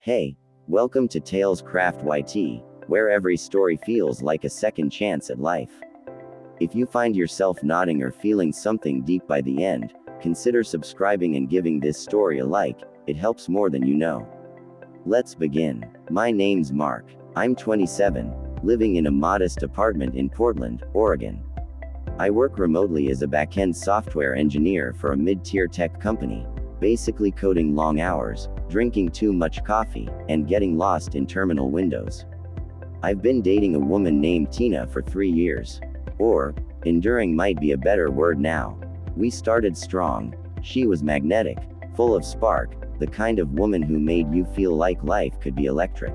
Hey, welcome to Tales Craft YT, where every story feels like a second chance at life. If you find yourself nodding or feeling something deep by the end, consider subscribing and giving this story a like, it helps more than you know. Let's begin. My name's Mark. I'm 27, living in a modest apartment in Portland, Oregon. I work remotely as a back-end software engineer for a mid-tier tech company, basically coding long hours, drinking too much coffee, and getting lost in terminal windows. I've been dating a woman named Tina for 3 years. Or, enduring might be a better word now. We started strong. She was magnetic, full of spark, the kind of woman who made you feel like life could be electric.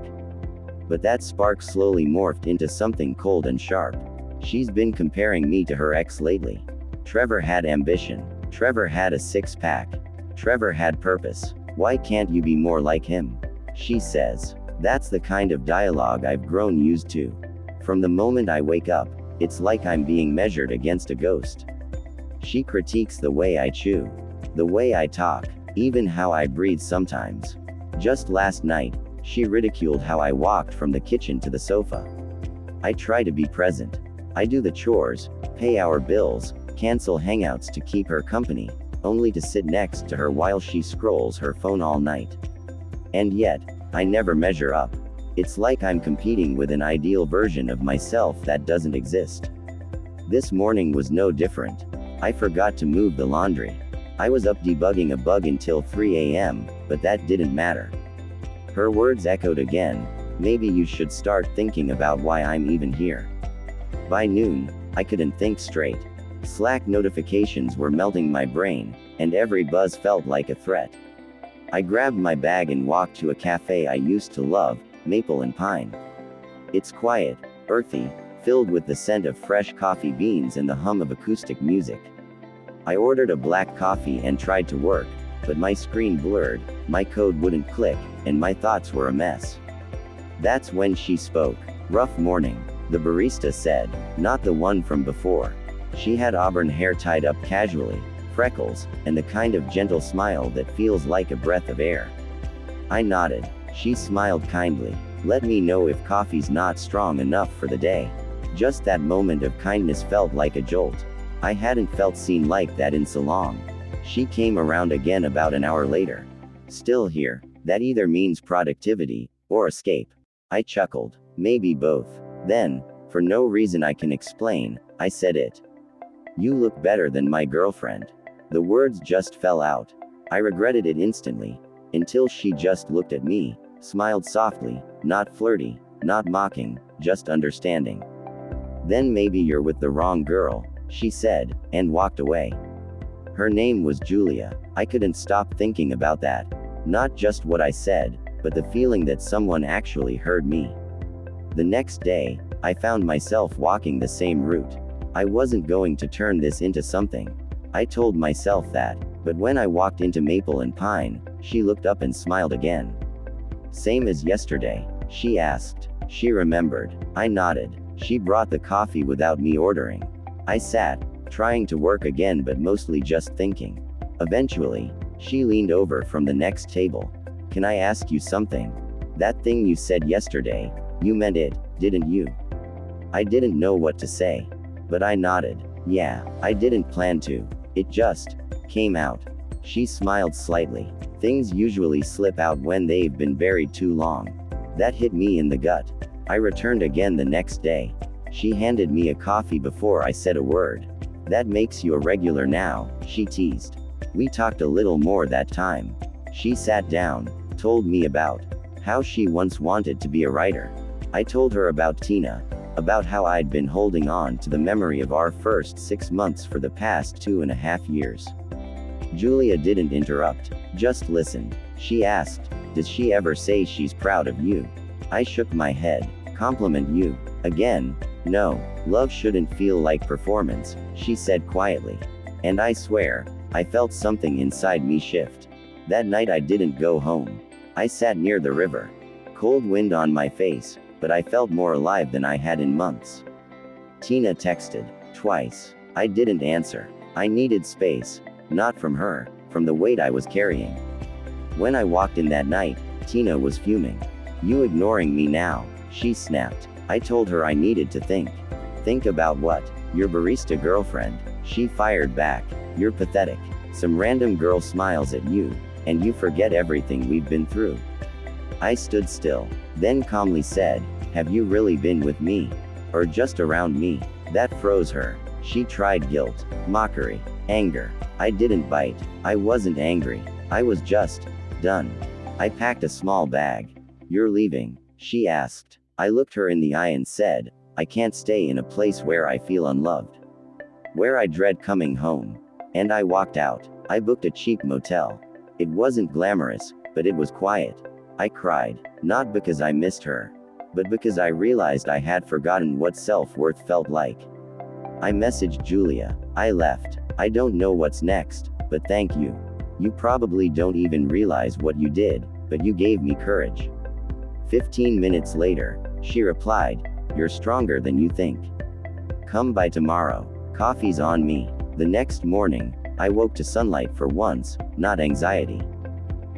But that spark slowly morphed into something cold and sharp. She's been comparing me to her ex lately. Trevor had ambition. Trevor had a six-pack. Trevor had purpose. Why can't you be more like him? She says. That's the kind of dialogue I've grown used to. From the moment I wake up, it's like I'm being measured against a ghost. She critiques the way I chew, the way I talk, even how I breathe sometimes. Just last night, she ridiculed how I walked from the kitchen to the sofa. I try to be present. I do the chores, pay our bills, cancel hangouts to keep her company, only to sit next to her while she scrolls her phone all night. And yet, I never measure up. It's like I'm competing with an ideal version of myself that doesn't exist. This morning was no different. I forgot to move the laundry. I was up debugging a bug until 3 a.m., but that didn't matter. Her words echoed again. Maybe you should start thinking about why I'm even here. By noon, I couldn't think straight. Slack notifications were melting my brain, and every buzz felt like a threat. I grabbed my bag and walked to a cafe I used to love, Maple and Pine. It's quiet, earthy, filled with the scent of fresh coffee beans and the hum of acoustic music. I ordered a black coffee and tried to work, but my screen blurred, my code wouldn't click, and my thoughts were a mess. That's when she spoke. Rough morning, the barista said, not the one from before. She had auburn hair tied up casually, freckles, and the kind of gentle smile that feels like a breath of air. I nodded. She smiled kindly. Let me know if coffee's not strong enough for the day. Just that moment of kindness felt like a jolt. I hadn't felt seen like that in so long. She came around again about an hour later. Still here. That either means productivity, or escape. I chuckled. Maybe both. Then, for no reason I can explain, I said it. You look better than my girlfriend. The words just fell out. I regretted it instantly. Until she just looked at me, smiled softly, not flirty, not mocking, just understanding. Then maybe you're with the wrong girl, she said, and walked away. Her name was Julia. I couldn't stop thinking about that. Not just what I said, but the feeling that someone actually heard me. The next day, I found myself walking the same route. I wasn't going to turn this into something. I told myself that, but when I walked into Maple and Pine, she looked up and smiled again. Same as yesterday, she asked. She remembered. I nodded. She brought the coffee without me ordering. I sat, trying to work again but mostly just thinking. Eventually, she leaned over from the next table. Can I ask you something? That thing you said yesterday, you meant it, didn't you? I didn't know what to say. But I nodded. Yeah, I didn't plan to. It just came out. She smiled slightly. Things usually slip out when they've been buried too long. That hit me in the gut. I returned again the next day. She handed me a coffee before I said a word. That makes you a regular now, she teased. We talked a little more that time. She sat down, told me about how she once wanted to be a writer. I told her about Tina, about how I'd been holding on to the memory of our first 6 months for the past 2.5 years. Julia didn't interrupt, just listened. She asked, does she ever say she's proud of you? I shook my head. Compliment you? Again? No, love shouldn't feel like performance, she said quietly. And I swear, I felt something inside me shift. That night I didn't go home. I sat near the river. Cold wind on my face, but I felt more alive than I had in months. Tina texted. Twice. I didn't answer. I needed space. Not from her, from the weight I was carrying. When I walked in that night, Tina was fuming. You ignoring me now, she snapped. I told her I needed to think. Think about what? Your barista girlfriend, she fired back. You're pathetic. Some random girl smiles at you, and you forget everything we've been through. I stood still, then calmly said, have you really been with me? Or just around me? That froze her. She tried guilt, mockery, anger. I didn't bite. I wasn't angry. I was just done. I packed a small bag. You're leaving? She asked. I looked her in the eye and said, I can't stay in a place where I feel unloved. Where I dread coming home. And I walked out. I booked a cheap motel. It wasn't glamorous, but it was quiet. I cried, not because I missed her, but because I realized I had forgotten what self-worth felt like. I messaged Julia. I left. I don't know what's next, but thank you. You probably don't even realize what you did, but you gave me courage. 15 minutes later, she replied, you're stronger than you think. Come by tomorrow. Coffee's on me. The next morning, I woke to sunlight for once, not anxiety.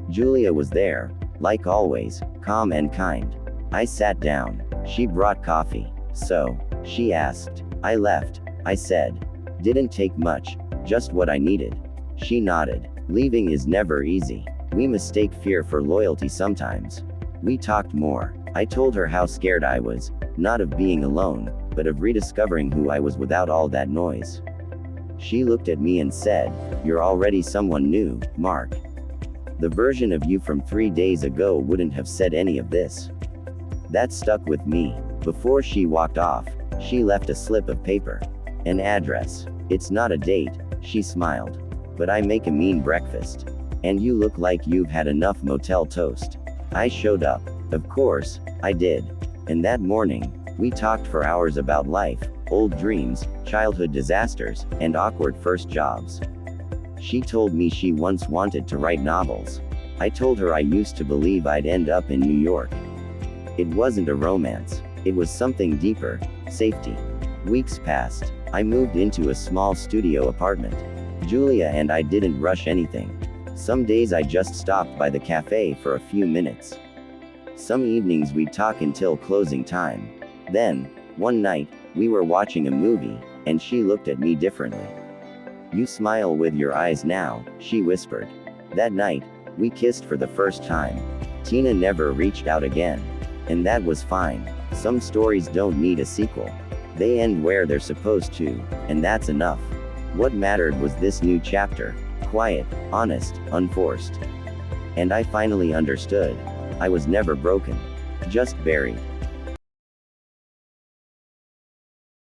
Julia was there, like always, calm and kind. I sat down. She brought coffee. So, she asked. I left. I said. Didn't take much, just what I needed. She nodded. Leaving is never easy. We mistake fear for loyalty sometimes. We talked more. I told her how scared I was, not of being alone, but of rediscovering who I was without all that noise. She looked at me and said, you're already someone new, Mark. The version of you from 3 days ago wouldn't have said any of this. That stuck with me. Before she walked off, she left a slip of paper. An address. It's not a date, she smiled. But I make a mean breakfast. And you look like you've had enough motel toast. I showed up. Of course, I did. And that morning, we talked for hours about life, old dreams, childhood disasters, and awkward first jobs. She told me she once wanted to write novels. I told her I used to believe I'd end up in New York. It wasn't a romance. It was something deeper, safety. Weeks passed. I moved into a small studio apartment. Julia and I didn't rush anything. Some days I just stopped by the cafe for a few minutes. Some evenings we'd talk until closing time. Then, one night, we were watching a movie, and she looked at me differently. You smile with your eyes now, she whispered. That night, we kissed for the first time. Tina never reached out again. And that was fine. Some stories don't need a sequel. They end where they're supposed to, and that's enough. What mattered was this new chapter. Quiet, honest, unforced. And I finally understood. I was never broken. Just buried.